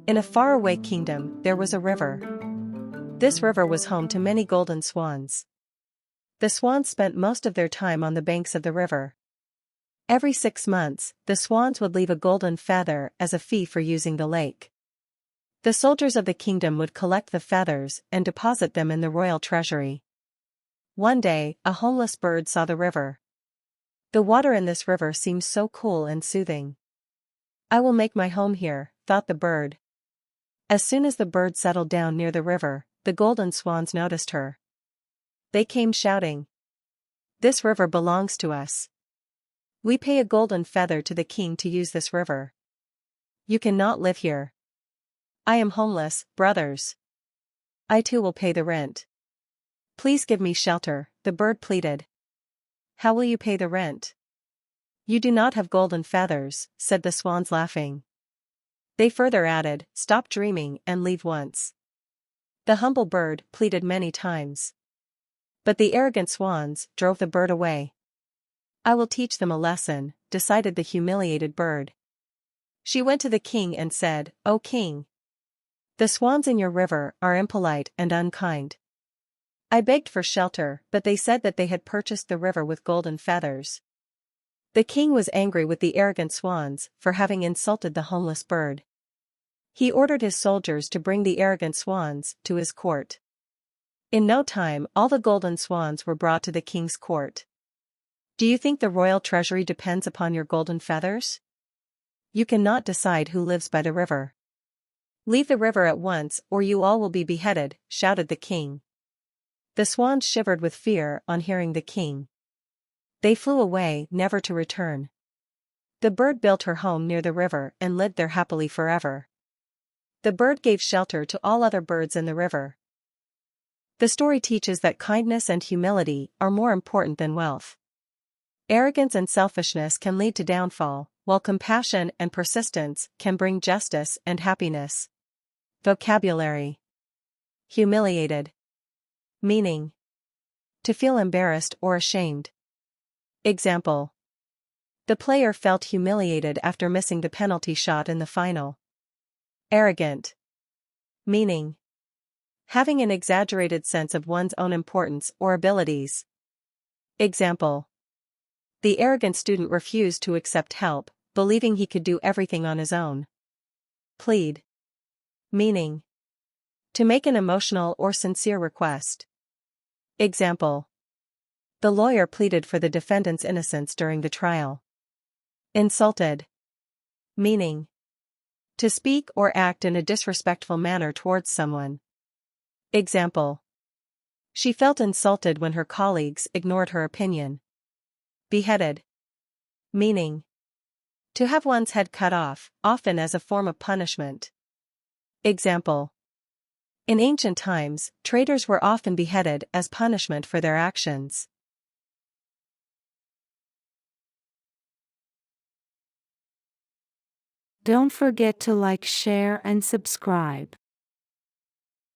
In a faraway kingdom, there was a river. This river was home to many golden swans. The swans spent most of their time on the banks of the river. Every 6 months, the swans would leave a golden feather as a fee for using the lake. The soldiers of the kingdom would collect the feathers and deposit them in the royal treasury. One day, a homeless bird saw the river. The water in this river seems so cool and soothing. I will make my home here, thought the bird. As soon as the bird settled down near the river, the golden swans noticed her. They came shouting, "This river belongs to us. We pay a golden feather to the king to use this river. You cannot live here. I am homeless, brothers. I too will pay the rent. Please give me shelter," the bird pleaded. "How will you pay the rent? You do not have golden feathers," said the swans laughing. They further added, "Stop dreaming and leave once." The humble bird pleaded many times. But the arrogant swans drove the bird away. "I will teach them a lesson," decided the humiliated bird. She went to the king and said, "O king, the swans in your river are impolite and unkind. I begged for shelter, but they said that they had purchased the river with golden feathers." The king was angry with the arrogant swans for having insulted the homeless bird. He ordered his soldiers to bring the arrogant swans to his court. In no time, all the golden swans were brought to the king's court. Do you think the royal treasury depends upon your golden feathers? You cannot decide who lives by the river. Leave the river at once or you all will be beheaded, shouted the king. The swans shivered with fear on hearing the king. They flew away, never to return. The bird built her home near the river and lived there happily forever. The bird gave shelter to all other birds in the river. The story teaches that kindness and humility are more important than wealth. Arrogance and selfishness can lead to downfall, while compassion and persistence can bring justice and happiness. Vocabulary: humiliated. Meaning: to feel embarrassed or ashamed. Example: the player felt humiliated after missing the penalty shot in the final. Arrogant. Meaning: having an exaggerated sense of one's own importance or abilities. Example: the arrogant student refused to accept help, believing he could do everything on his own. Plead. Meaning: to make an emotional or sincere request. Example: the lawyer pleaded for the defendant's innocence during the trial. Insulted. Meaning: to speak or act in a disrespectful manner towards someone. Example: she felt insulted when her colleagues ignored her opinion. Beheaded. Meaning: to have one's head cut off, often as a form of punishment. Example: in ancient times, traitors were often beheaded as punishment for their actions. Don't forget to like, share, and subscribe.